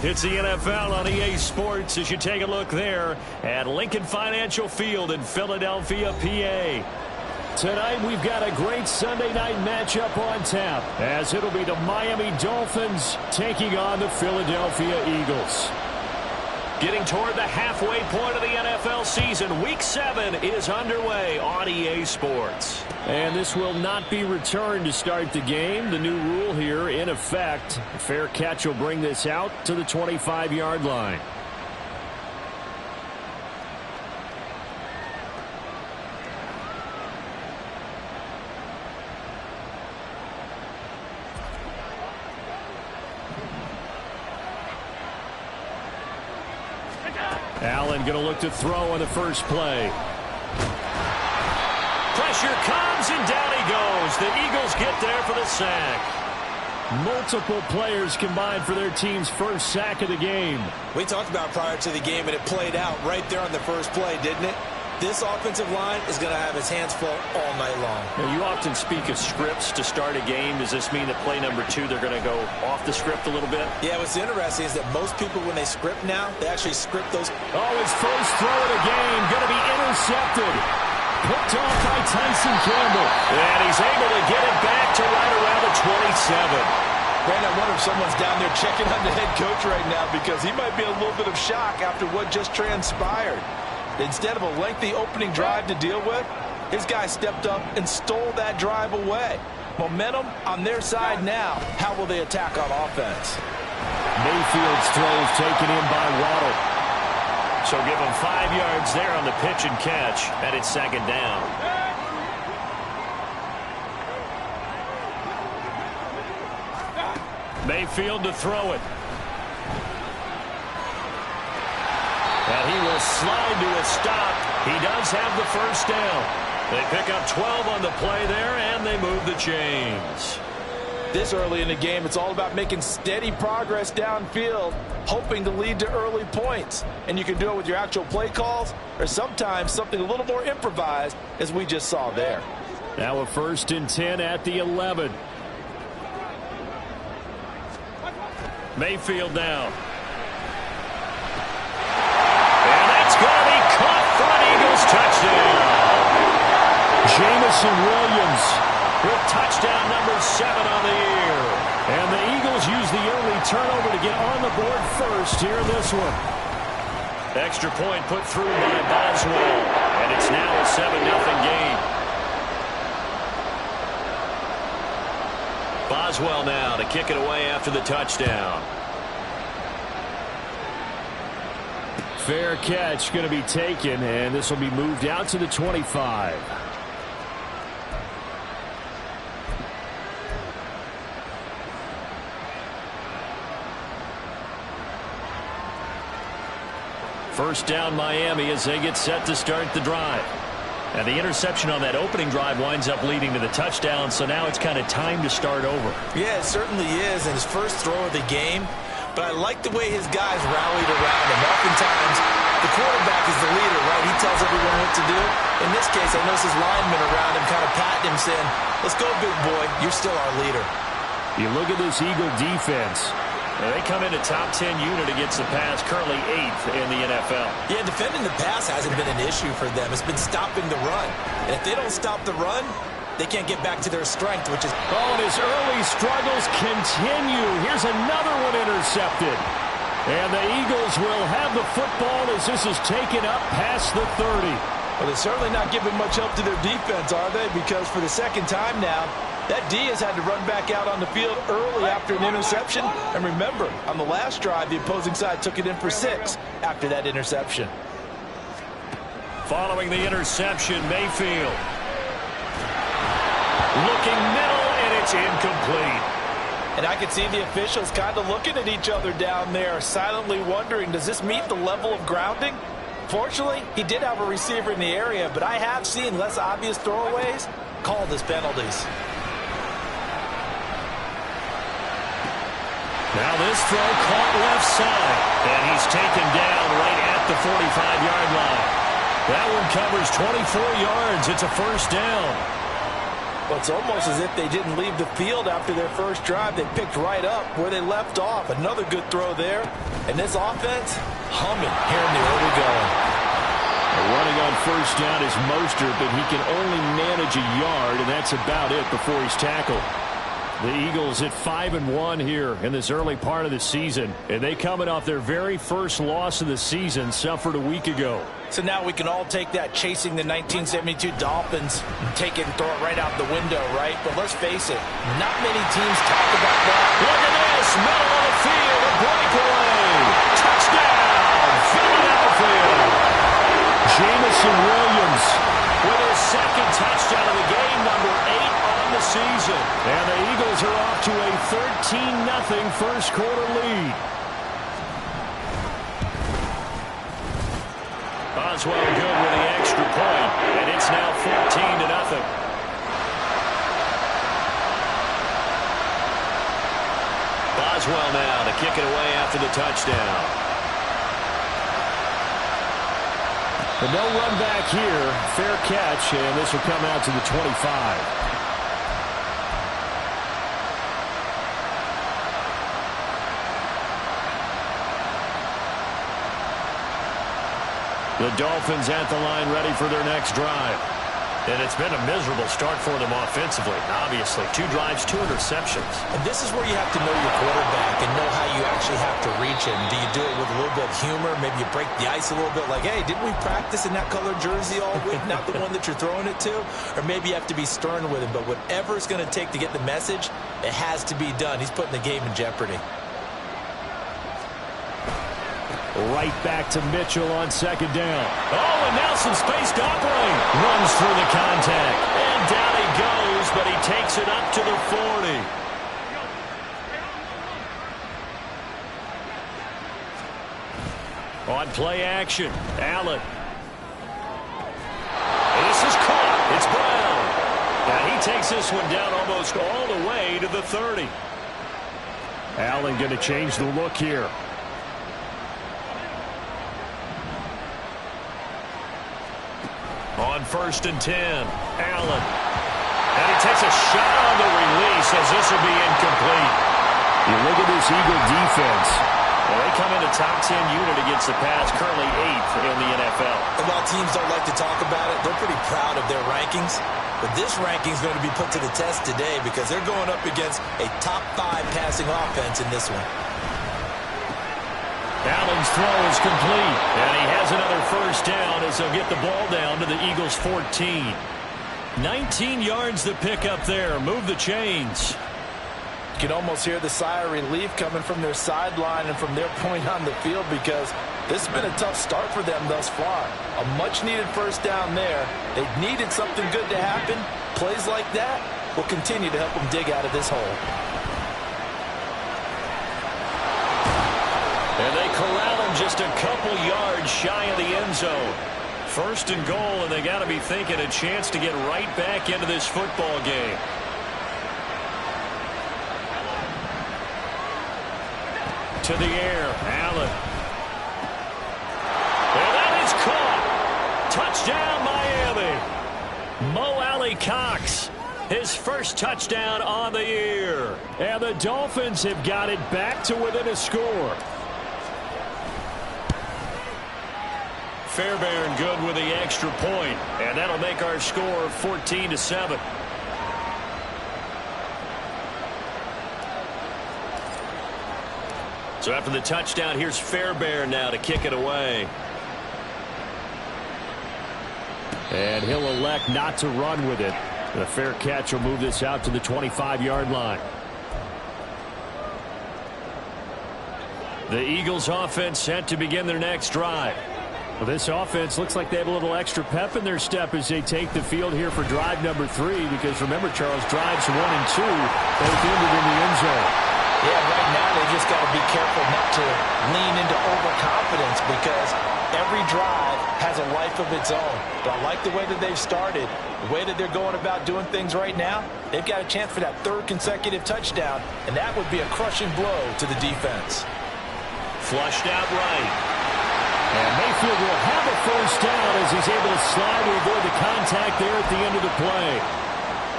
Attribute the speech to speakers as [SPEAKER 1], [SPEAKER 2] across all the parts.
[SPEAKER 1] It's the NFL on EA Sports as you take a look there at Lincoln Financial Field in Philadelphia, PA. Tonight we've got a great Sunday night matchup on tap as it'll be the Miami Dolphins taking on the Philadelphia Eagles. Getting toward the halfway point of the NFL season, Week 7 is underway on EA Sports. And this will not be returned to start the game. The new rule here in effect. A fair catch will bring this out to the 25-yard line. Allen going to look to throw on the first play. Pressure comes and down he goes. The Eagles get there for the sack. Multiple players combined for their team's first sack of the game.
[SPEAKER 2] We talked about prior to the game, and it played out right there on the first play, didn't it? This offensive line is going to have its hands full all night long.
[SPEAKER 1] Now, you often speak of scripts to start a game. Does this mean that play number 2, they're going to go off the script a little bit?
[SPEAKER 2] Yeah, what's interesting is that most people, when they script now, they actually script those.
[SPEAKER 1] Oh, his first throw of the game going to be intercepted. Picked off by Tyson Campbell. And he's able to get it back to right around the 27.
[SPEAKER 2] Man, I wonder if someone's down there checking on the head coach right now because he might be a little bit of shock after what just transpired. Instead of a lengthy opening drive to deal with, his guy stepped up and stole that drive away. Momentum on their side now. How will they attack on offense?
[SPEAKER 1] Mayfield's throw is taken in by Waddle. So give him 5 yards there on the pitch and catch, and it's second down. Mayfield to throw it. And he will slide to a stop. He does have the first down. They pick up 12 on the play there, and they move the chains.
[SPEAKER 2] This early in the game, it's all about making steady progress downfield, hoping to lead to early points. And you can do it with your actual play calls, or sometimes something a little more improvised, as we just saw there.
[SPEAKER 1] Now a 1st and 10 at the 11. Mayfield now. Touchdown. Jamison Williams with touchdown number 7 on the year. And the Eagles use the early turnover to get on the board first here in this one. Extra point put through by Boswell. And it's now a 7-0 game. Boswell now to kick it away after the touchdown. Fair catch going to be taken, and this will be moved out to the 25. First down Miami as they get set to start the drive. And the interception on that opening drive winds up leading to the touchdown, so now it's kind of time to start over.
[SPEAKER 2] Yeah, it certainly is, and his first throw of the game. But I like the way his guys rallied around him. Oftentimes, the quarterback is the leader, right? He tells everyone what to do. In this case, I notice his linemen around him kind of patting him, saying, let's go, big boy. You're still our leader.
[SPEAKER 1] You look at this Eagle defense. They come into top 10 unit against the pass, currently 8th in the NFL.
[SPEAKER 2] Yeah, defending the pass hasn't been an issue for them. It's been stopping the run. And if they don't stop the run, they can't get back to their strength, which is...
[SPEAKER 1] Oh, and his early struggles continue. Here's another one intercepted. And the Eagles will have the football as this is taken up past the 30.
[SPEAKER 2] Well, they're certainly not giving much help to their defense, are they? Because for the second time now, that D has had to run back out on the field early after an interception. And remember, on the last drive, the opposing side took it in for 6 after that interception.
[SPEAKER 1] Following the interception, Mayfield. Looking middle, and it's incomplete.
[SPEAKER 2] And I can see the officials kind of looking at each other down there, silently wondering, does this meet the level of grounding? Fortunately, he did have a receiver in the area, but I have seen less obvious throwaways called as penalties.
[SPEAKER 1] Now this throw caught left side, and he's taken down right at the 45-yard line. That one covers 24 yards. It's a first down.
[SPEAKER 2] Well, it's almost as if they didn't leave the field after their first drive. They picked right up where they left off. Another good throw there. And this offense, humming here in the early going.
[SPEAKER 1] Running on first down is Mostert, but he can only manage a yard, and that's about it before he's tackled. The Eagles at 5-1 here in this early part of the season, and they coming off their very first loss of the season, suffered a week ago.
[SPEAKER 2] So now we can all take that chasing the 1972 Dolphins and take it and throw it right out the window, right? But let's face it, not many teams talk about that.
[SPEAKER 1] Look at this, middle of the field, a breakaway. Touchdown, Philadelphia. Jamison Williams with his second touchdown of the game, number 8 on the season. And the Eagles are off to a 13-0 first quarter lead. Boswell good with the extra point, and it's now 14-0. Boswell now to kick it away after the touchdown. But no run back here. Fair catch, and this will come out to the 25. The Dolphins at the line ready for their next drive. And it's been a miserable start for them offensively. Obviously, 2 drives, 2 interceptions.
[SPEAKER 2] And this is where you have to know your quarterback and know how you actually have to reach him. Do you do it with a little bit of humor? Maybe you break the ice a little bit like, hey, didn't we practice in that colored jersey all week? Not the one that you're throwing it to? Or maybe you have to be stern with him. But whatever it's going to take to get the message, it has to be done. He's putting the game in jeopardy.
[SPEAKER 1] Right back to Mitchell on second down. Oh, and now some space to operate. Runs through the contact. And down he goes, but he takes it up to the 40. On play action, Allen. This is caught. It's Brown. Now he takes this one down almost all the way to the 30. Allen going to change the look here. On 1st and 10, Allen. And he takes a shot on the release as this will be incomplete. You look at this Eagle defense. Well, they come into top 10 unit against the pass, currently 8th in the NFL.
[SPEAKER 2] And while teams don't like to talk about it, they're pretty proud of their rankings. But this ranking is going to be put to the test today because they're going up against a top 5 passing offense in this one.
[SPEAKER 1] Allen's throw is complete, and he has another first down as they'll get the ball down to the Eagles' 14. 19 yards to pick up there. Move the chains.
[SPEAKER 2] You can almost hear the sigh of relief coming from their sideline and from their point on the field because this has been a tough start for them thus far. A much-needed first down there. They've needed something good to happen. Plays like that will continue to help them dig out of this hole.
[SPEAKER 1] And they corral him just a couple yards shy of the end zone. 1st and goal, and they got to be thinking a chance to get right back into this football game. To the air, Allen. And that is caught. Touchdown, Miami. Mo Alley-Cox. His first touchdown on the year. And the Dolphins have got it back to within a score. Fairbairn good with the extra point, and that'll make our score 14-7. So after the touchdown, here's Fairbairn now to kick it away. And he'll elect not to run with it. The fair catch will move this out to the 25-yard line. The Eagles offense set to begin their next drive. Well, this offense looks like they have a little extra pep in their step as they take the field here for drive number 3, because remember, Charles, drives 1 and 2 both ended in the end zone.
[SPEAKER 2] Yeah, right now they just got to be careful not to lean into overconfidence because every drive has a life of its own. But I like the way that they've started, the way that they're going about doing things right now. They've got a chance for that 3rd consecutive touchdown, and that would be a crushing blow to the defense.
[SPEAKER 1] Flushed out right. And Mayfield will have a first down as he's able to slide to avoid the contact there at the end of the play.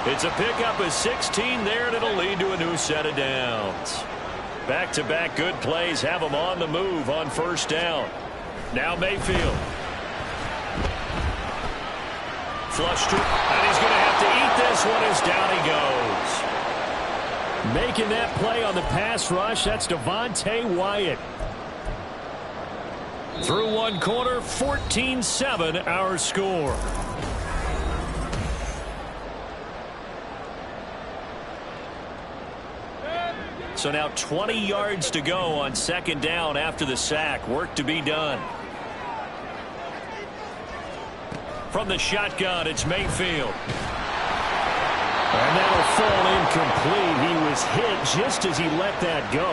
[SPEAKER 1] It's a pickup of 16 there, and it'll lead to a new set of downs. Back-to-back good plays have them on the move on first down. Now Mayfield. Flush to, and he's going to have to eat this one as down he goes. Making that play on the pass rush, that's Devontae Wyatt. Through one quarter, 14-7 our score. So now 20 yards to go on second down after the sack. Work to be done. From the shotgun, it's Mayfield. And that'll fall incomplete. He was hit just as he let that go.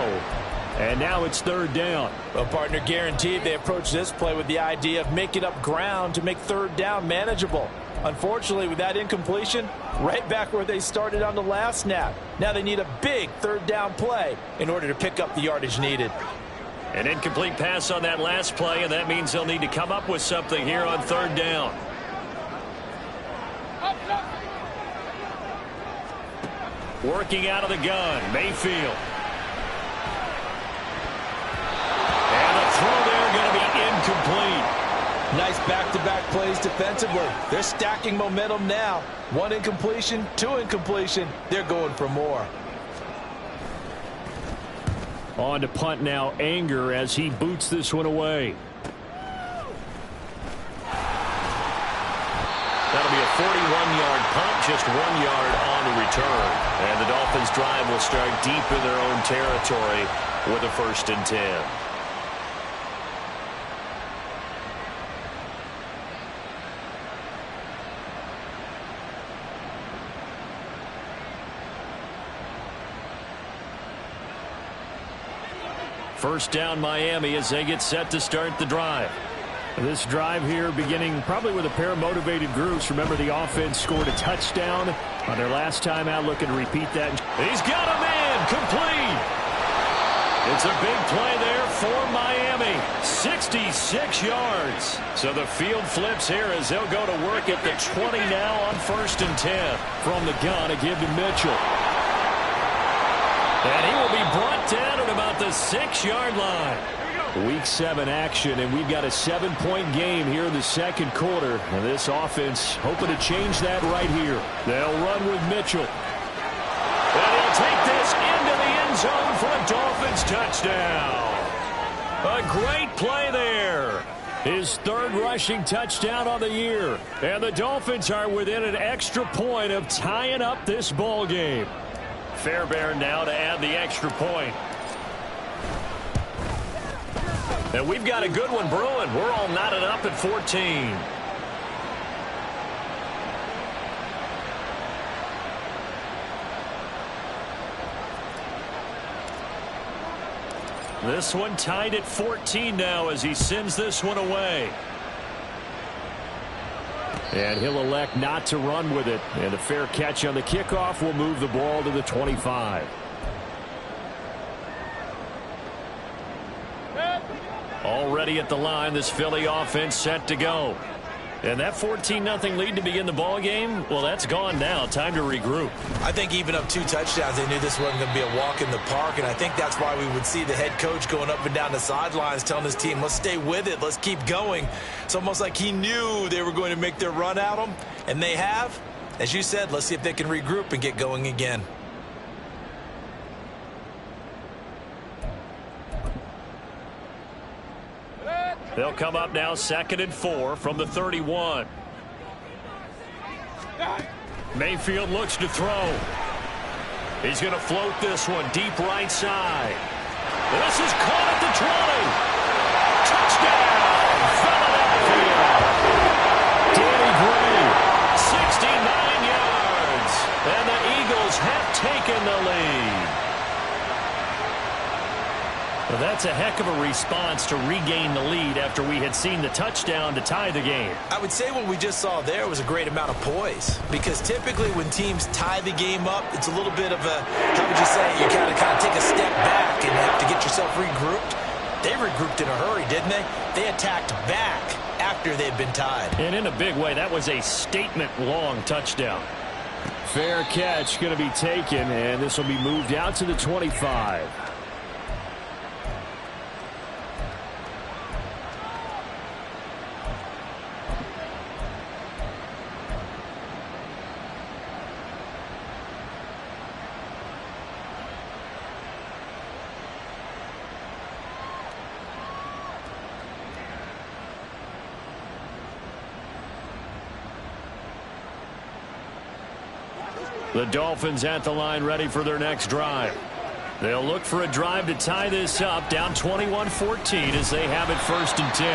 [SPEAKER 1] And now it's third down.
[SPEAKER 2] Well, partner, guaranteed they approach this play with the idea of making up ground to make third down manageable. Unfortunately, with that incompletion, right back where they started on the last snap. Now they need a big third down play in order to pick up the yardage needed.
[SPEAKER 1] An incomplete pass on that last play, and that means they'll need to come up with something here on third down. Working out of the gun, Mayfield. And the throw there going to be incomplete.
[SPEAKER 2] Nice back-to-back plays defensively. They're stacking momentum now. One incompletion, two incompletion. They're going for more.
[SPEAKER 1] On to punt now, Anger, as he boots this one away. That'll be a 41-yard punt, just 1 yard on the return. And the Dolphins' drive will start deep in their own territory with a 1st and 10. First down, Miami, as they get set to start the drive. This drive here beginning probably with a pair of motivated groups. Remember, the offense scored a touchdown on their last time out. Looking to repeat that. He's got a man complete. It's a big play there for Miami. 66 yards. So the field flips here as they'll go to work at the 20 now on 1st and 10. From the gun, a give to Mitchell. And he will be brought down at about the 6-yard line. Week 7 action, and we've got a 7-point game here in the second quarter. And this offense hoping to change that right here. They'll run with Mitchell. And he'll take this into the end zone for a Dolphins touchdown. A great play there. His 3rd rushing touchdown on the year. And the Dolphins are within an extra point of tying up this ball game. Fairbairn now to add the extra point. And we've got a good one brewing. We're all knotted up at 14. This one tied at 14 now as he sends this one away. And he'll elect not to run with it. And a fair catch on the kickoff will move the ball to the 25. Already at the line, this Philly offense set to go. And that 14-0 lead to begin the ball game, well, that's gone now. Time to regroup.
[SPEAKER 2] I think even up 2 touchdowns, they knew this wasn't going to be a walk in the park, and I think that's why we would see the head coach going up and down the sidelines telling his team, let's stay with it, let's keep going. It's almost like he knew they were going to make their run at him, and they have. As you said, let's see if they can regroup and get going again.
[SPEAKER 1] They'll come up now 2nd and 4 from the 31. Mayfield looks to throw. He's going to float this one deep right side. This is caught at the 20. Touchdown, Philadelphia. Danny Gray, 69 yards. And the Eagles have taken the lead. Well, that's a heck of a response to regain the lead after we had seen the touchdown to tie the game.
[SPEAKER 2] I would say what we just saw there was a great amount of poise, because typically when teams tie the game up, it's a little bit of a, how would you say, you kind of take a step back and have to get yourself regrouped. They regrouped in a hurry, didn't they? They attacked back after they'd been tied.
[SPEAKER 1] And in a big way, that was a statement-long touchdown. Fair catch going to be taken, and this will be moved out to the 25. The Dolphins at the line ready for their next drive. They'll look for a drive to tie this up, down 21-14 as they have it 1st and 10.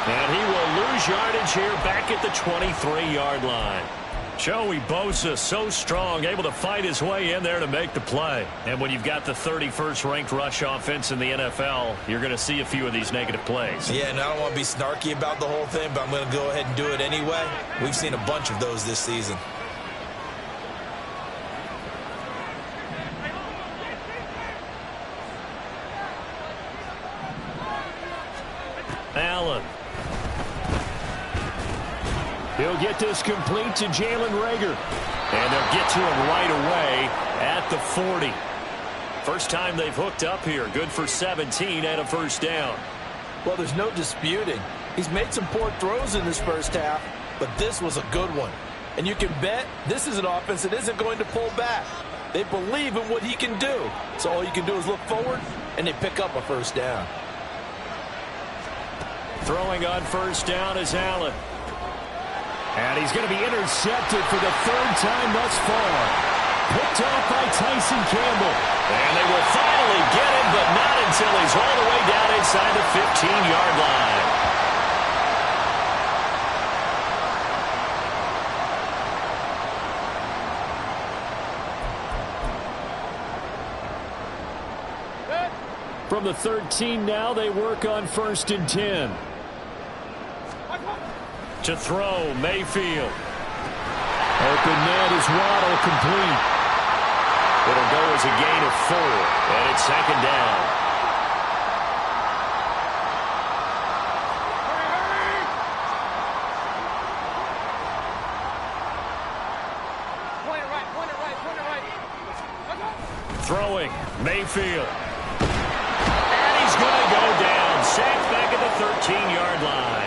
[SPEAKER 1] And he will lose yardage here back at the 23-yard line. Joey Bosa, so strong, able to fight his way in there to make the play. And when you've got the 31st ranked rush offense in the NFL, you're going to see a few of these negative plays.
[SPEAKER 2] Yeah, and I don't want to be snarky about the whole thing, but I'm going to go ahead and do it anyway. We've seen a bunch of those this season.
[SPEAKER 1] Allen. He'll get this complete to Jalen Reagor. And they'll get to him right away at the 40. First time they've hooked up here. Good for 17 and a first down.
[SPEAKER 2] Well, there's no disputing. He's made some poor throws in this first half, but this was a good one. And you can bet this is an offense that isn't going to pull back. They believe in what he can do. So all you can do is look forward, and they pick up a first down.
[SPEAKER 1] Throwing on first down is Allen. And he's going to be intercepted for the 3rd time thus far. Picked off by Tyson Campbell. And they will finally get him, but not until he's all the way down inside the 15-yard line. From the 13 now, they work on 1st and 10. To throw, Mayfield. Open net is Waddle, complete. It'll go as a gain of 4, and it's 2nd down. Throwing, Mayfield. And he's going to go down. Sacked back at the 13-yard line.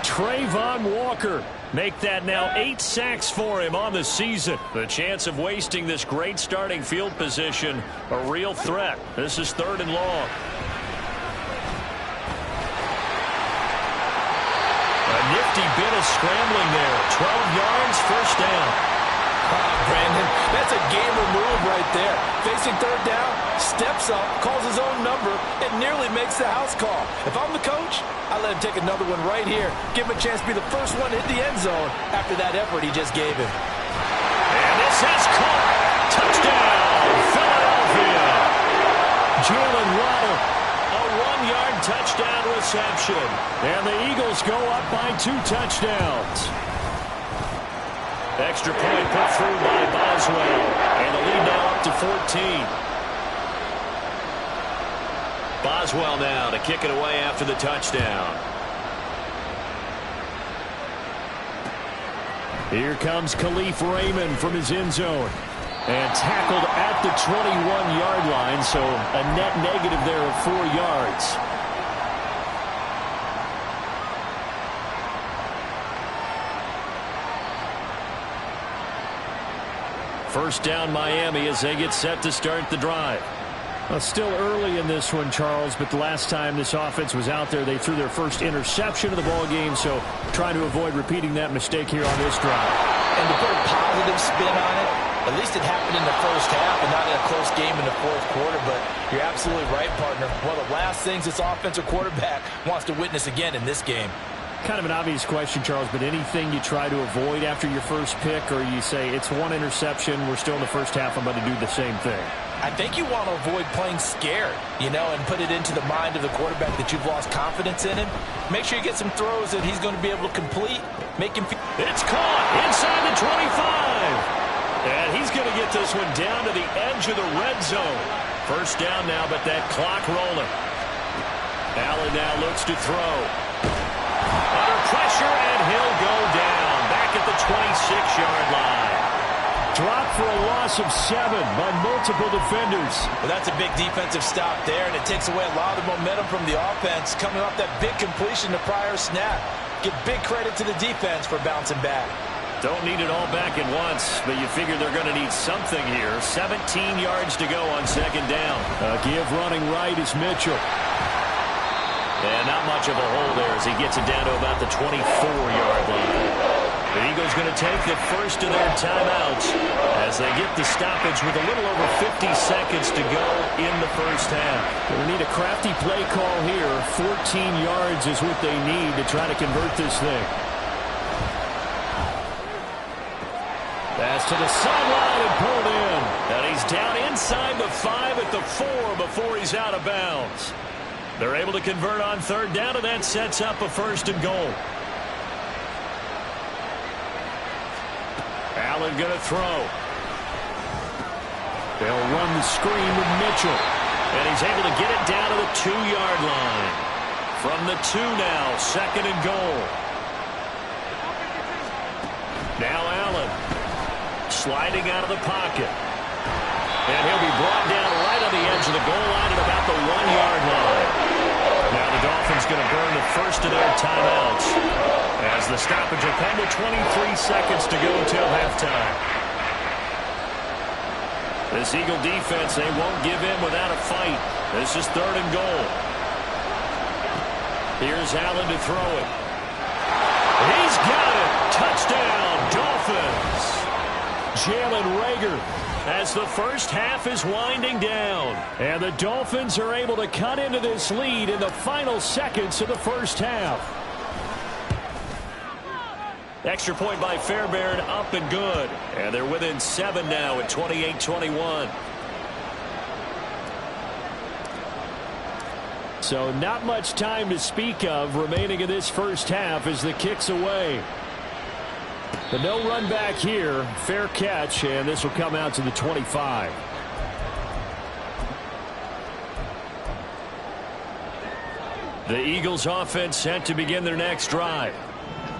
[SPEAKER 1] Trayvon Walker. Make that now 8 sacks for him on the season. The chance of wasting this great starting field position, a real threat. This is 3rd and long. A nifty bit of scrambling there. 12 yards, first down.
[SPEAKER 2] Brandon, that's a gamer move right there. Facing 3rd down, steps up, calls his own number, and nearly makes the house call. If I'm the coach, I let him take another one right here. Give him a chance to be the first one to hit the end zone after that effort he just gave him.
[SPEAKER 1] And this has caught. Touchdown, Philadelphia. Jalen Waddle, a 1-yard touchdown reception. And the Eagles go up by 2 touchdowns. Extra point put through by Boswell. And the lead now up to 14. Boswell now to kick it away after the touchdown. Here comes Khalif Raymond from his end zone. And tackled at the 21-yard line, so a net negative there of 4 yards. First down Miami as they get set to start the drive. Well, still early in this one, Charles, but the last time this offense was out there, they threw their first interception of the ball game, so trying to avoid repeating that mistake here on this drive.
[SPEAKER 2] And to put a positive spin on it, at least it happened in the first half and not in a close game in the 4th quarter, but you're absolutely right, partner. One of the last things this offensive quarterback wants to witness again in this game.
[SPEAKER 1] Kind of an obvious question, Charles, but anything you try to avoid after your first pick, or you say it's one interception, we're still in the first half, I'm going to do the same thing?
[SPEAKER 2] I think you want to avoid playing scared, and put it into the mind of the quarterback that you've lost confidence in him. Make sure you get some throws that he's going to be able to complete. Make him.
[SPEAKER 1] It's caught inside the 25. And he's going to get this one down to the edge of the red zone. First down now, but that clock rolling. Allen now looks to throw. Under pressure, and he'll go down. Back at the 26-yard line. Dropped for a loss of 7 by multiple defenders.
[SPEAKER 2] Well, that's a big defensive stop there, and it takes away a lot of the momentum from the offense coming off that big completion the prior snap. Give big credit to the defense for bouncing back.
[SPEAKER 1] Don't need it all back at once, but you figure they're going to need something here. 17 yards to go on second down. Give running right is Mitchell. And not much of a hole there as he gets it down to about the 24-yard line. The Eagles going to take the first of their timeouts as they get the stoppage with a little over 50 seconds to go in the first half. They need a crafty play call here. 14 yards is what they need to try to convert this thing. Pass to the sideline and pulled in. And he's down inside the 5 at the 4 before he's out of bounds. They're able to convert on third down, and that sets up a first and goal. Allen going to throw. They'll run the screen with Mitchell. And he's able to get it down to the 2-yard line. From the 2 now, second and goal. Now Allen. Sliding out of the pocket. And he'll be brought down right on the edge of the goal line at about the 1-yard line. Now the Dolphins going to burn the first of their timeouts as the stoppage will come with 23 seconds to go until halftime. This Eagle defense, they won't give in without a fight. This is third and goal. Here's Allen to throw it. He's got it. Touchdown, Dolphins. Jalen Reagor as the first half is winding down. And the Dolphins are able to cut into this lead in the final seconds of the first half. Extra point by Fairbairn, up and good. And they're within 7 now at 28-21. So not much time to speak of remaining in this first half as the kick's away. But no run back here. Fair catch, and this will come out to the 25. The Eagles offense set to begin their next drive.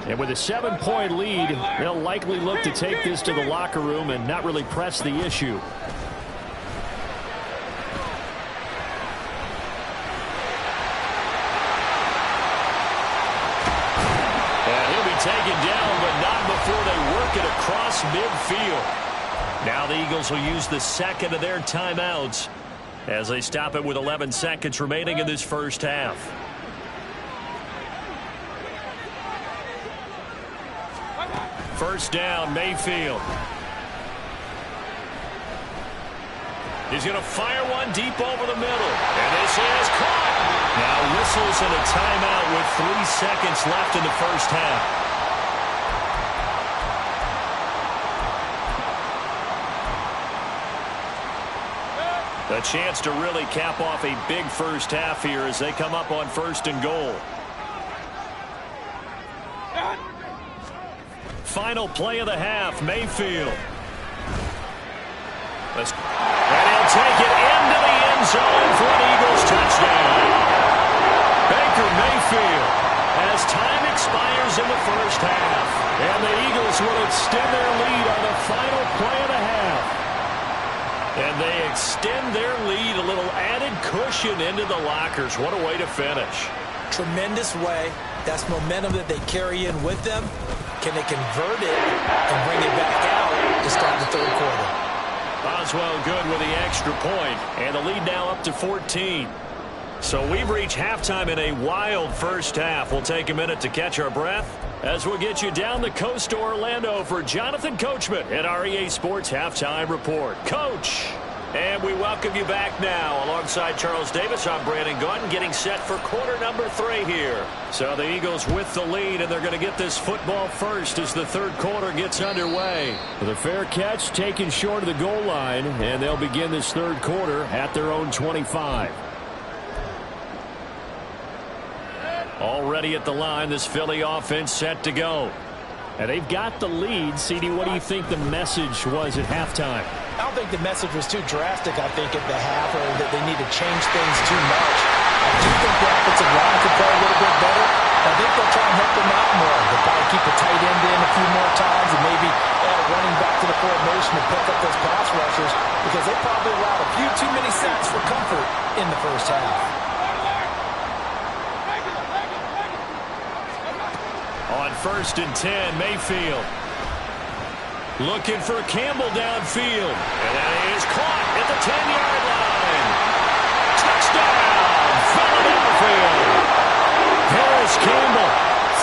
[SPEAKER 1] And with a 7-point lead, they'll likely look to take this to the locker room and not really press the issue. And he'll be taken down, but not before they work it across midfield. Now the Eagles will use the second of their timeouts as they stop it with 11 seconds remaining in this first half. First down, Mayfield. He's going to fire one deep over the middle. And this is caught. Now whistles and a timeout with 3 seconds left in the first half. A chance to really cap off a big first half here as they come up on first and goal. Final play of the half, Mayfield. And he'll take it into the end zone for an Eagles touchdown. Baker Mayfield as time expires in the first half. And the Eagles will extend their lead on the final play of the half. And they extend their lead, a little added cushion into the lockers. What a way to finish.
[SPEAKER 2] Tremendous way. That's momentum that they carry in with them. Can they convert it and bring it back out to start the third quarter?
[SPEAKER 1] Boswell good with the extra point, and the lead now up to 14. So we've reached halftime in a wild first half. We'll take a minute to catch our breath as we'll get you down the coast to Orlando for Jonathan Coachman at our EA Sports Halftime Report. Coach! And we welcome you back now. Alongside Charles Davis, I'm Brandon Gaudin, getting set for quarter number 3 here. So the Eagles with the lead, and they're going to get this football first as the third quarter gets underway. With a fair catch taken short of the goal line, and they'll begin this third quarter at their own 25. Already at the line, this Philly offense set to go. And they've got the lead. CD, what do you think the message was at halftime?
[SPEAKER 2] I don't think the message was too drastic, I think, at the half, or that they need to change things too much. I do think the offensive line could play a little bit better. I think they'll try and help them out more. They'll probably keep a tight end in a few more times and maybe add a running back to the formation to pick up those pass rushers because they probably allowed a few too many sacks for comfort in the first half.
[SPEAKER 1] On 1st and 10, Mayfield. Looking for Campbell downfield. And that is caught at the 10-yard line. Touchdown, Philadelphia. Harris Campbell,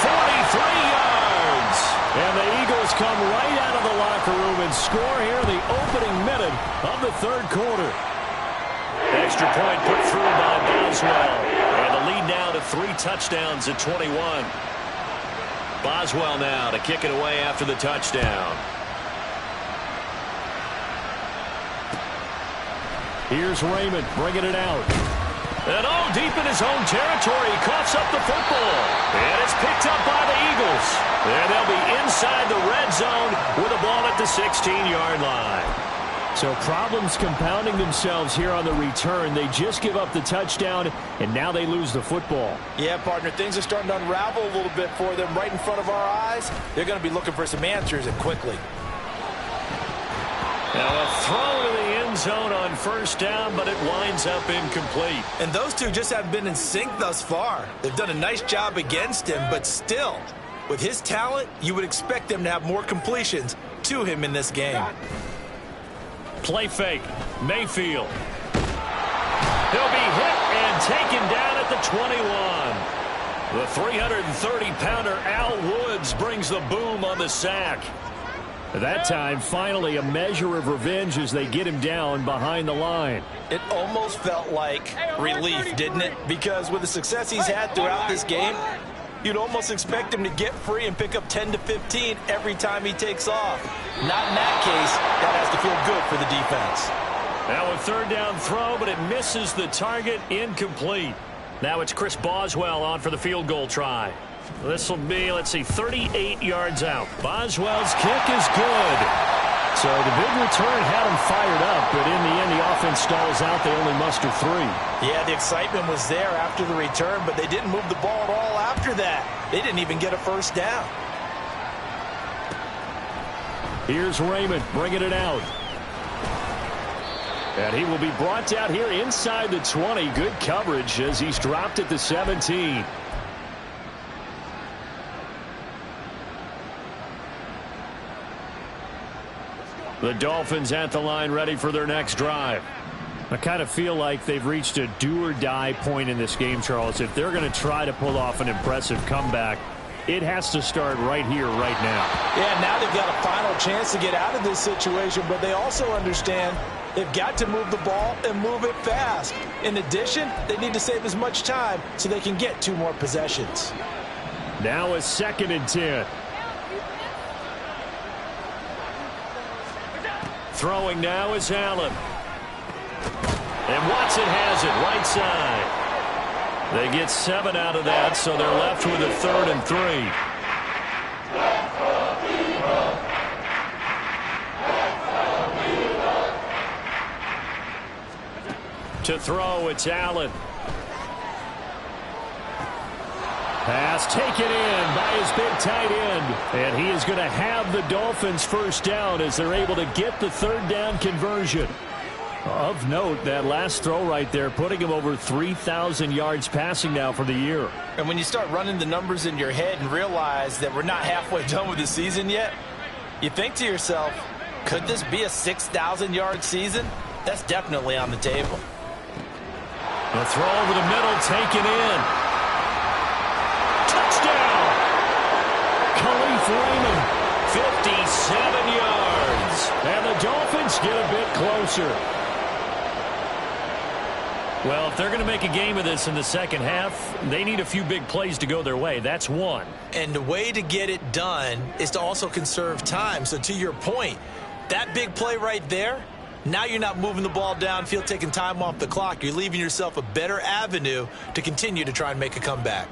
[SPEAKER 1] 43 yards. And the Eagles come right out of the locker room and score here in the opening minute of the third quarter. Extra point put through by Boswell. And the lead now to 3 touchdowns at 21. Boswell now to kick it away after the touchdown. Here's Raymond bringing it out. And deep in his own territory, he coughs up the football. And it's picked up by the Eagles. And they'll be inside the red zone with the ball at the 16-yard line. So problems compounding themselves here on the return. They just give up the touchdown, and now they lose the football.
[SPEAKER 2] Yeah, partner, things are starting to unravel a little bit for them right in front of our eyes. They're going to be looking for some answers, and quickly.
[SPEAKER 1] Now a throw to the end zone on 1st down, but it winds up incomplete.
[SPEAKER 2] And those two just haven't been in sync thus far. They've done a nice job against him, but still, with his talent, you would expect them to have more completions to him in this game.
[SPEAKER 1] Play fake. Mayfield. He'll be hit and taken down at the 21. The 330-pounder Al Woods brings the boom on the sack. That time, finally, a measure of revenge as they get him down behind the line.
[SPEAKER 2] It almost felt like relief, didn't it? Because with the success he's had throughout this game, you'd almost expect him to get free and pick up 10 to 15 every time he takes off. Not in that case. That has to feel good for the defense.
[SPEAKER 1] Now a 3rd down throw, but it misses the target. Incomplete. Now it's Chris Boswell on for the field goal try. This will be, 38 yards out. Boswell's kick is good. So the big return had them fired up, but in the end, the offense stalls out. They only muster 3.
[SPEAKER 2] Yeah, the excitement was there after the return, but they didn't move the ball at all after that. They didn't even get a 1st down.
[SPEAKER 1] Here's Raymond bringing it out. And he will be brought out here inside the 20. Good coverage as he's dropped at the 17. The Dolphins at the line ready for their next drive. I kind of feel like they've reached a do-or-die point in this game, Charles. If they're going to try to pull off an impressive comeback, it has to start right here, right now.
[SPEAKER 2] Yeah, now they've got a final chance to get out of this situation, but they also understand they've got to move the ball and move it fast. In addition, they need to save as much time so they can get 2 more possessions.
[SPEAKER 1] Now a 2nd and 10. Throwing now is Allen. And Watson has it right side. They get 7 out of that, so they're left with a 3rd and 3. To throw, it's Allen. Pass taken in by his big tight end. And he is going to have the Dolphins 1st down as they're able to get the 3rd down conversion. Of note, that last throw right there, putting him over 3,000 yards passing now for the year.
[SPEAKER 2] And when you start running the numbers in your head and realize that we're not halfway done with the season yet, you think to yourself, could this be a 6,000-yard season? That's definitely on the table.
[SPEAKER 1] The throw over the middle taken in. Touchdown! Khalif Raymond, 57 yards. And the Dolphins get a bit closer. Well, if they're going to make a game of this in the second half, they need a few big plays to go their way. That's one.
[SPEAKER 2] And the way to get it done is to also conserve time. So to your point, that big play right there, now you're not moving the ball downfield, taking time off the clock. You're leaving yourself a better avenue to continue to try and make a comeback.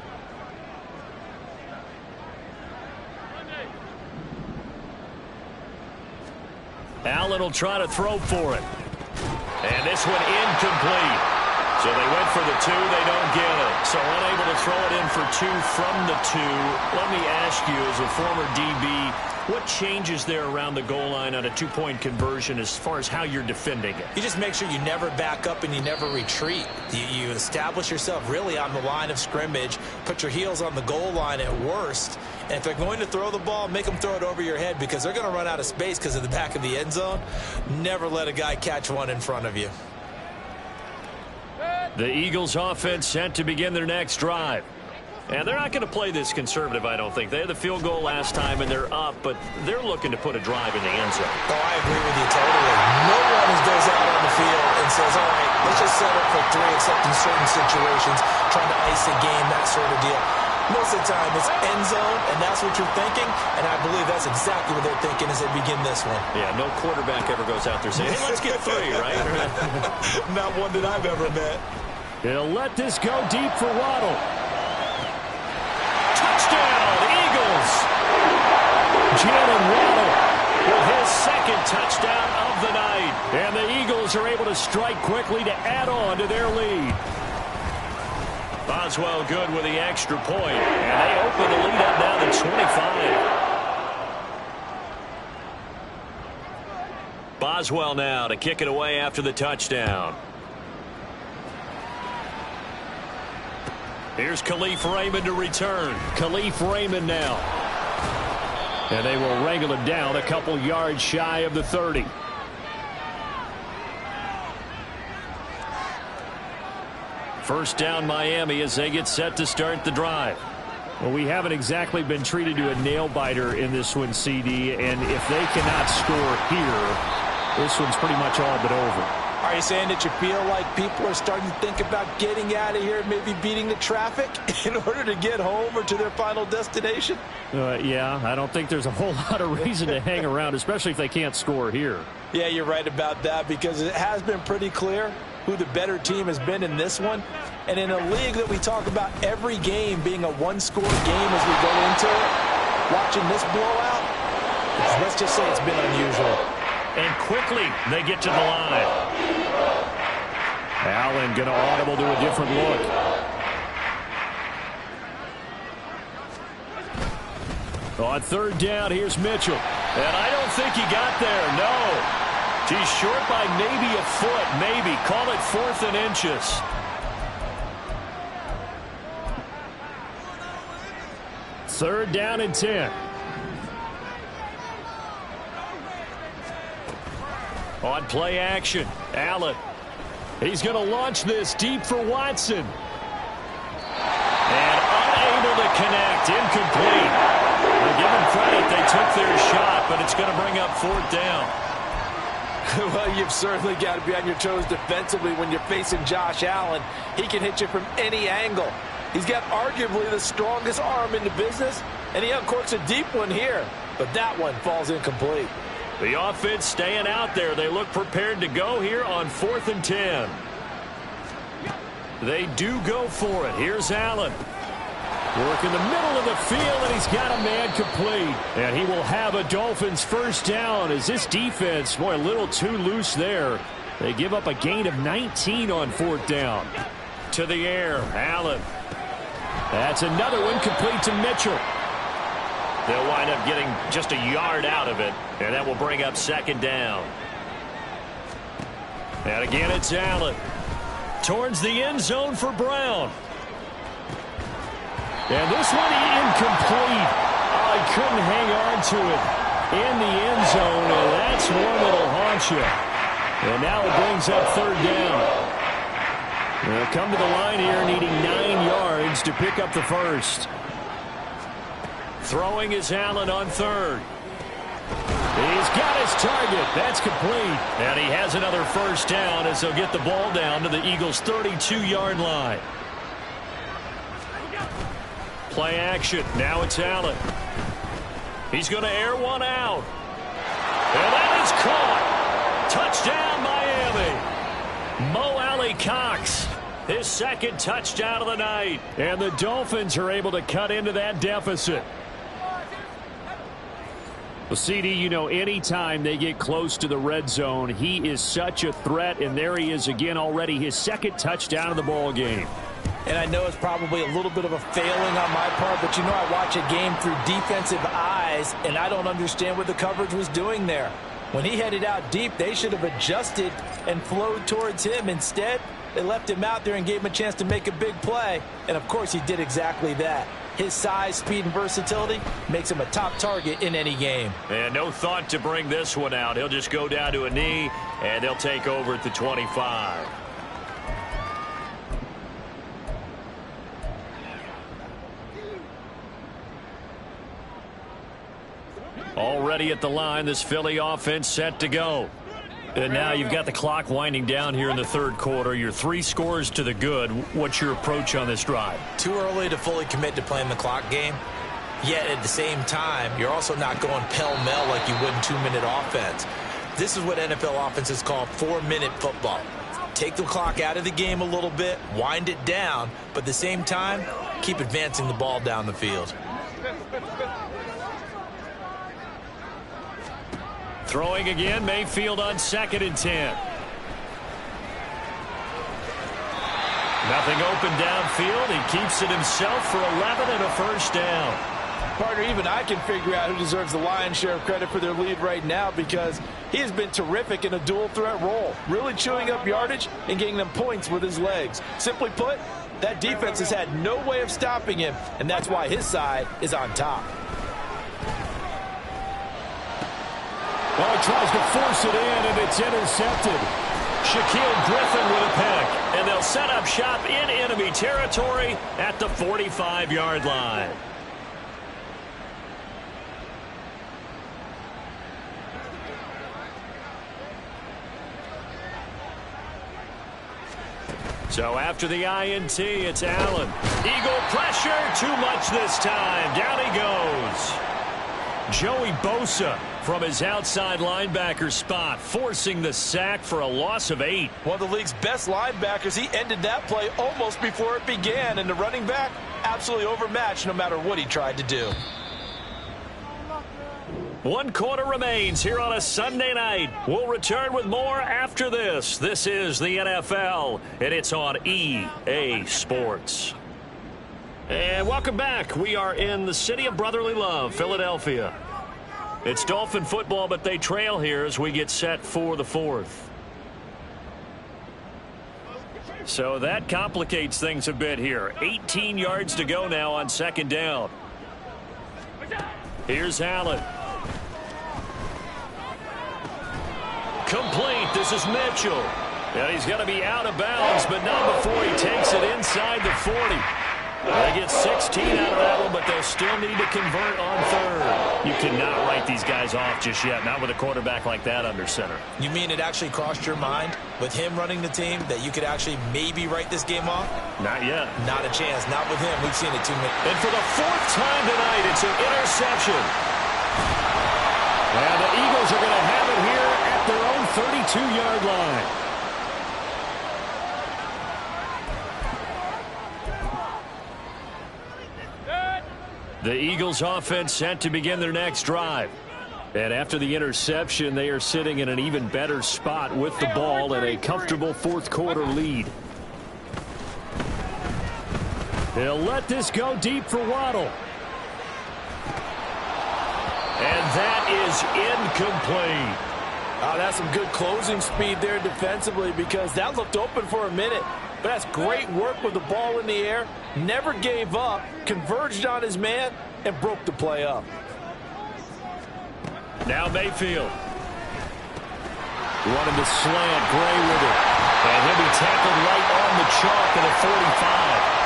[SPEAKER 2] Allen will try to throw for it. And this one incomplete.
[SPEAKER 1] So they went for the 2. They don't get it. So unable to throw it in for 2 from the 2. Let me ask you, as a former DB, what changes there around the goal line on a 2-point conversion as far as how you're defending it?
[SPEAKER 2] You just make sure you never back up and you never retreat. You establish yourself really on the line of scrimmage, put your heels on the goal line at worst, and if they're going to throw the ball, make them throw it over your head because they're going to run out of space because of the back of the end zone. Never let a guy catch one in front of you.
[SPEAKER 1] The Eagles offense set to begin their next drive. And they're not going to play this conservative, I don't think. They had the field goal last time, and they're up, but they're looking to put a drive in the end zone.
[SPEAKER 2] Oh, I agree with you totally. No one goes out on the field and says, all right, let's just settle for 3, except in certain situations, trying to ice a game, that sort of deal. Most of the time, it's end zone, and that's what you're thinking, and I believe that's exactly what they're thinking as they begin this one.
[SPEAKER 1] Yeah, no quarterback ever goes out there saying, hey, let's get 3, right?
[SPEAKER 2] Not one that I've ever met.
[SPEAKER 1] He'll let this go deep for Waddle. Touchdown, Eagles! Jalen Waddle with his second touchdown of the night. And the Eagles are able to strike quickly to add on to their lead. Boswell good with the extra point. And they open the lead up now to 25. Boswell now to kick it away after the touchdown. Here's Khalif Raymond to return. Khalif Raymond now. And they will wrangle him down a couple yards shy of the 30. First down Miami as they get set to start the drive. Well, we haven't exactly been treated to a nail-biter in this one, CD. And if they cannot score here, this one's pretty much all but over.
[SPEAKER 2] Are you saying that you feel like people are starting to think about getting out of here, maybe beating the traffic in order to get home or to their final destination?
[SPEAKER 1] Yeah, I don't think there's a whole lot of reason to hang around, especially if they can't score here.
[SPEAKER 2] Yeah, you're right about that because it has been pretty clear who the better team has been in this one. And in a league that we talk about every game being a one-score game as we go into it, watching this blowout, let's just say it's been unusual.
[SPEAKER 1] And quickly, they get to the line. Allen going to audible to a different look. On third down, here's Mitchell. And I don't think he got there, no. He's short by maybe a foot, maybe. Call it 4th and inches. Third down and 10. On play action, Allen. He's going to launch this deep for Watson. And unable to connect, incomplete. They give them credit, they took their shot, but it's going to bring up 4th down.
[SPEAKER 2] Well, you've certainly got to be on your toes defensively when you're facing Josh Allen. He can hit you from any angle. He's got arguably the strongest arm in the business, and he uncorks a deep one here. But that one falls incomplete.
[SPEAKER 1] The offense staying out there. They look prepared to go here on 4th and 10. They do go for it. Here's Allen. Work in the middle of the field, and he's got a man complete. And he will have a Dolphins first down as this defense, boy, a little too loose there. They give up a gain of 19 on 4th down. To the air, Allen. That's another one complete to Mitchell. They'll wind up getting just a yard out of it, and that will bring up 2nd down. And again, it's Allen. Towards the end zone for Brown. And this one incomplete. Oh, he couldn't hang on to it in the end zone, and that's one that'll haunt you. And now it brings up 3rd down. They'll come to the line here needing 9 yards to pick up the first. Throwing is Allen on 3rd. He's got his target. That's complete. And he has another first down as they'll get the ball down to the Eagles' 32-yard line. Play action. Now it's Allen. He's going to air one out. And that is caught. Touchdown, Miami. Mo Alley-Cox, his 2nd touchdown of the night. And the Dolphins are able to cut into that deficit. Well, CD, you know, anytime they get close to the red zone, he is such a threat, and there he is again already, his second touchdown of the ball game.
[SPEAKER 2] And I know it's probably a little bit of a failing on my part, but you know I watch a game through defensive eyes, and I don't understand what the coverage was doing there. When he headed out deep, they should have adjusted and flowed towards him. Instead, they left him out there and gave him a chance to make a big play. And, of course, he did exactly that. His size, speed, and versatility makes him a top target in any game.
[SPEAKER 1] And no thought to bring this one out. He'll just go down to a knee, and they'll take over at the 25. Already at the line, this Philly offense set to go. And now you've got the clock winding down here in the third quarter. You're 3 scores to the good. What's your approach on this drive?
[SPEAKER 2] Too early to fully commit to playing the clock game. Yet at the same time, you're also not going pell-mell like you would in 2-minute offense. This is what NFL offenses call 4-minute football. Take the clock out of the game a little bit, wind it down, but at the same time, keep advancing the ball down the field.
[SPEAKER 1] Throwing again, Mayfield on 2nd and 10. Nothing open downfield. He keeps it himself for 11 and a first down.
[SPEAKER 2] Partner, even I can figure out who deserves the lion's share of credit for their lead right now because he has been terrific in a dual threat role, really chewing up yardage and getting them points with his legs. Simply put, that defense has had no way of stopping him, and that's why his side is on top.
[SPEAKER 1] Well, he tries to force it in, and it's intercepted. Shaquille Griffin with a pick, and they'll set up shop in enemy territory at the 45-yard line. So after the INT, it's Allen. Eagle pressure, too much this time. Down he goes. Joey Bosa from his outside linebacker spot, forcing the sack for a loss of 8.
[SPEAKER 2] One of the league's best linebackers. He ended that play almost before it began, and the running back absolutely overmatched no matter what he tried to do.
[SPEAKER 1] 1 quarter remains here on a Sunday night. We'll return with more after this. This is the NFL, and it's on EA Sports. And welcome back. We are in the city of brotherly love, Philadelphia. It's Dolphin football, but they trail here as we get set for the 4th. So that complicates things a bit here. 18 yards to go now on 2nd down. Here's Allen. Complete. This is Mitchell. And he's going to be out of bounds, but not before he takes it inside the 40. They get 16 out of that one, but they'll still need to convert on 3rd. You cannot write these guys off just yet, not with a quarterback like that under center.
[SPEAKER 2] You mean it actually crossed your mind with him running the team that you could actually maybe write this game off?
[SPEAKER 1] Not yet.
[SPEAKER 2] Not a chance. Not with him. We've seen it too many.
[SPEAKER 1] And for the 4th time tonight, it's an interception. And the Eagles are going to have it here at their own 32-yard line. The Eagles offense set to begin their next drive. And after the interception, they are sitting in an even better spot with the ball and a comfortable 4th quarter lead. They'll let this go deep for Waddle. And that is incomplete.
[SPEAKER 2] That's some good closing speed there defensively because that looked open for a minute. But that's great work with the ball in the air. Never gave up, converged on his man, and broke the play up.
[SPEAKER 1] Now Mayfield. Running the slant, Gray with it. And he'll be tackled right on the chalk at a 45.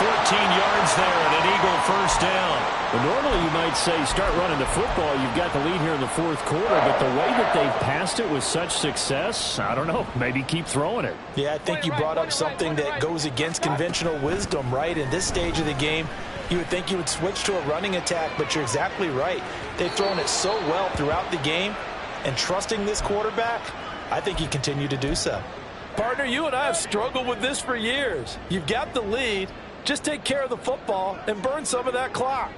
[SPEAKER 1] 14 yards there and an Eagle first down. Well, normally you might say start running the football. You've got the lead here in the 4th quarter, but the way that they've passed it with such success, I don't know, maybe keep throwing it.
[SPEAKER 2] Yeah, I think you brought up something that goes against conventional wisdom, right? In this stage of the game, you would think you would switch to a running attack, but you're exactly right. They've thrown it so well throughout the game, and trusting this quarterback, I think he continued to do so. Partner, you and I have struggled with this for years. You've got the lead. Just take care of the football and burn some of that clock.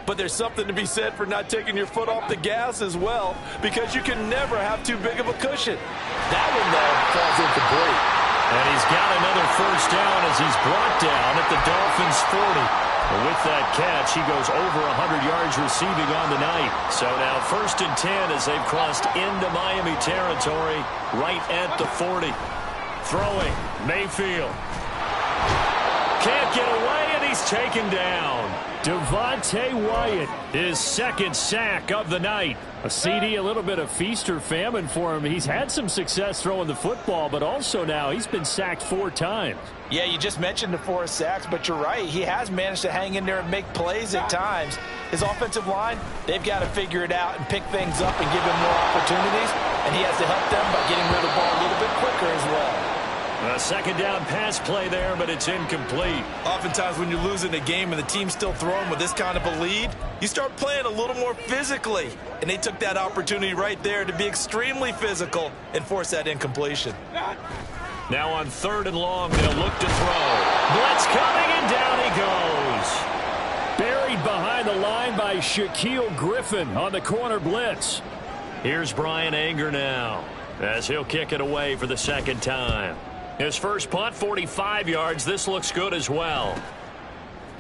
[SPEAKER 2] But there's something to be said for not taking your foot off the gas as well, because you can never have too big of a cushion. That one, though, falls incomplete.
[SPEAKER 1] And he's got another first down as he's brought down at the Dolphins' 40. And with that catch, he goes over 100 yards receiving on the night. So now 1st and 10 as they've crossed into Miami territory right at the 40. Throwing, Mayfield. Can't get away, and he's taken down. Devontae Wyatt, his 2nd sack of the night. A CD, a little bit of feast or famine for him. He's had some success throwing the football, but also now he's been sacked 4 times.
[SPEAKER 2] Yeah, you just mentioned the 4 sacks, but you're right. He has managed to hang in there and make plays at times. His offensive line, they've got to figure it out and pick things up and give him more opportunities, and he has to help them by getting rid of the ball a little bit quicker as well.
[SPEAKER 1] A 2nd down pass play there, but it's incomplete.
[SPEAKER 2] Oftentimes when you're losing a game and the team's still throwing with this kind of a lead, you start playing a little more physically. And they took that opportunity right there to be extremely physical and force that incompletion.
[SPEAKER 1] Now on 3rd and long, they'll look to throw. Blitz coming, and down he goes. Buried behind the line by Shaquille Griffin on the corner blitz. Here's Brian Anger now as he'll kick it away for the 2nd time. His first punt, 45 yards. This looks good as well.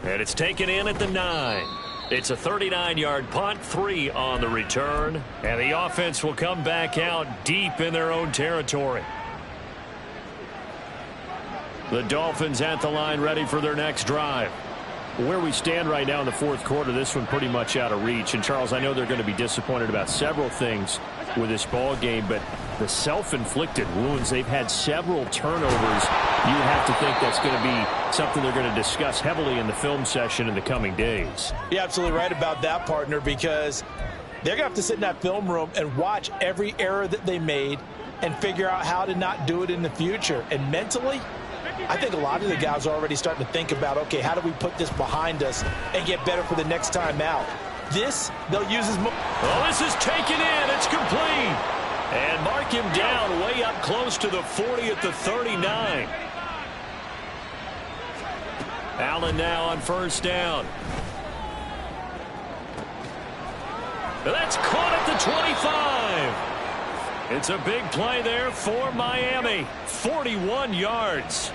[SPEAKER 1] And it's taken in at the 9. It's a 39-yard punt, 3 on the return. And the offense will come back out deep in their own territory. The Dolphins at the line ready for their next drive. Where we stand right now in the 4th quarter, this one pretty much out of reach. And, Charles, I know they're going to be disappointed about several things with this ball game, but the self-inflicted wounds, they've had several turnovers. You have to think that's going to be something they're going to discuss heavily in the film session in the coming days.
[SPEAKER 2] You're absolutely right about that, partner, because they're going to have to sit in that film room and watch every error that they made and figure out how to not do it in the future. And mentally, I think a lot of the guys are already starting to think about, okay, how do we put this behind us and get better for the next time out? This, they'll use as much.
[SPEAKER 1] Oh, this is taken in. It's complete. And mark him down way up close to the 40 at the 39. Allen now on 1st down. That's caught at the 25. It's a big play there for Miami. 41 yards.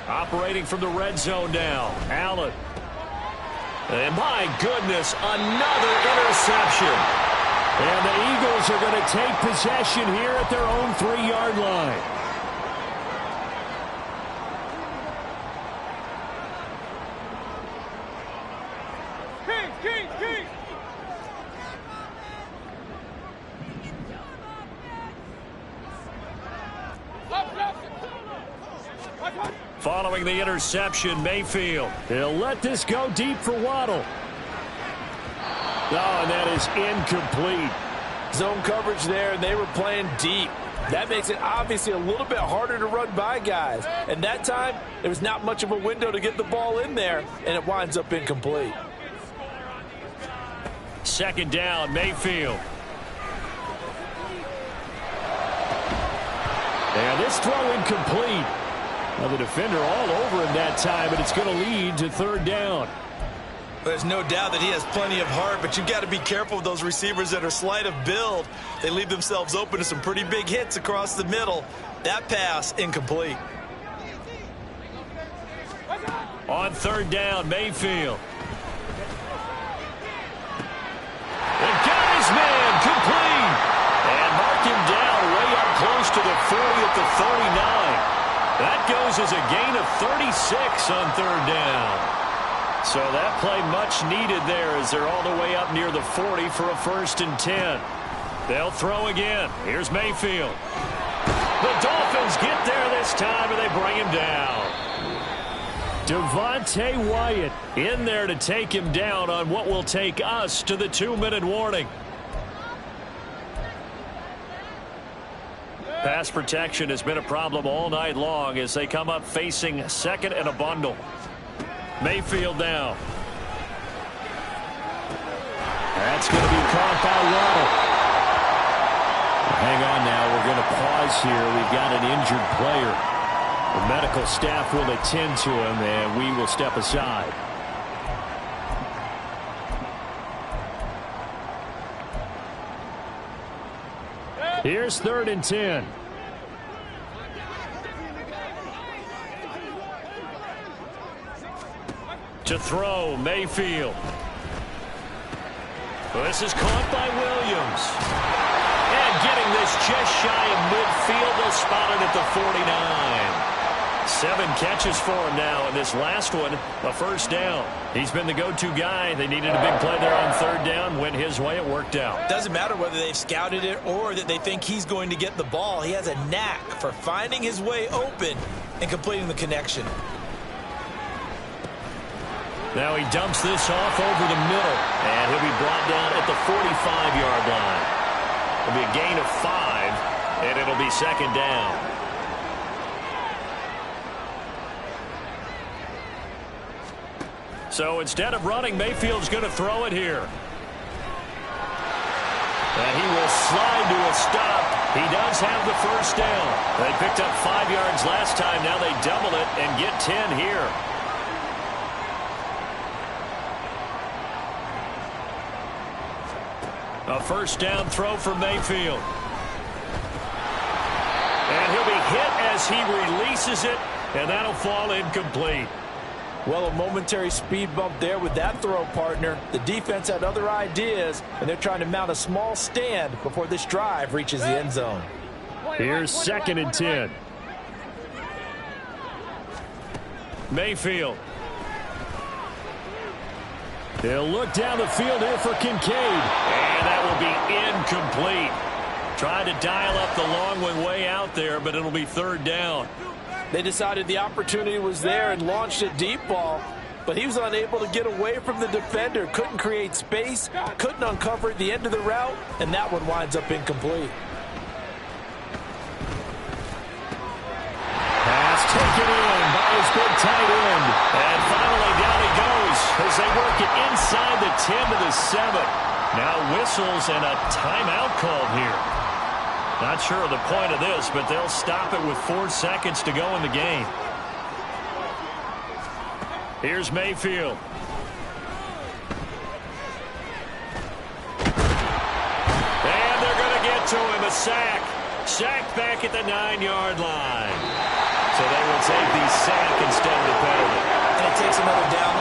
[SPEAKER 1] Operating from the red zone now. Allen. And my goodness, another interception. And the Eagles are going to take possession here at their own 3-yard line. Following the interception, Mayfield. He'll let this go deep for Waddle. Oh, and that is incomplete.
[SPEAKER 2] Zone coverage there, and they were playing deep. That makes it obviously a little bit harder to run by guys. And that time, there was not much of a window to get the ball in there, and it winds up incomplete.
[SPEAKER 1] 2nd down, Mayfield. And this throw incomplete. Well, the defender all over him that time, but it's going to lead to 3rd down.
[SPEAKER 2] There's no doubt that he has plenty of heart, but you've got to be careful of those receivers that are slight of build. They leave themselves open to some pretty big hits across the middle. That pass, incomplete.
[SPEAKER 1] On 3rd down, Mayfield. And got his man, complete. And mark him down way up close to the 40 at the 39. That goes as a gain of 36 on 3rd down. So that play much needed there as they're all the way up near the 40 for a 1st and 10. They'll throw again. Here's Mayfield. The Dolphins get there this time, and they bring him down. Devontae Wyatt in there to take him down on what will take us to the 2-minute warning. Pass protection has been a problem all night long as they come up facing 2nd and a bundle. Mayfield now. That's going to be caught by Waddle. Hang on now. We're going to pause here. We've got an injured player. The medical staff will attend to him, and we will step aside. Here's 3rd and 10. To throw, Mayfield. Well, this is caught by Williams. And getting this just shy of midfield, they'll spot it at the 49. 7 catches for him now, and this last one, a first down. He's been the go-to guy. They needed a big play there on 3rd down. Went his way. It worked out.
[SPEAKER 2] Doesn't matter whether they've scouted it or that they think he's going to get the ball. He has a knack for finding his way open and completing the connection.
[SPEAKER 1] Now he dumps this off over the middle, and he'll be brought down at the 45-yard line. It'll be a gain of 5, and it'll be 2nd down. So instead of running, Mayfield's going to throw it here. And he will slide to a stop. He does have the first down. They picked up 5 yards last time. Now they double it and get 10 here. A first down throw for Mayfield. And he'll be hit as he releases it, and that'll fall incomplete.
[SPEAKER 2] Well, a momentary speed bump there with that throw, partner. The defense had other ideas, and they're trying to mount a small stand before this drive reaches the end zone.
[SPEAKER 1] Here's 2nd and 10. Mayfield. He'll look down the field here for Kincaid. And that will be incomplete. Trying to dial up the long one way out there, but it'll be 3rd down.
[SPEAKER 2] They decided the opportunity was there and launched a deep ball, but he was unable to get away from the defender. Couldn't create space, couldn't uncover at the end of the route, and that one winds up incomplete.
[SPEAKER 1] Pass taken in by his big tight end. And finally down he goes as they work it inside the 10 to the 7. Now whistles and a timeout called here. Not sure of the point of this, but they'll stop it with 4 seconds to go in the game. Here's Mayfield. And they're going to get to him. A sack. Sacked back at the 9-yard line. So they will take the sack instead of the penalty.
[SPEAKER 2] And it takes another down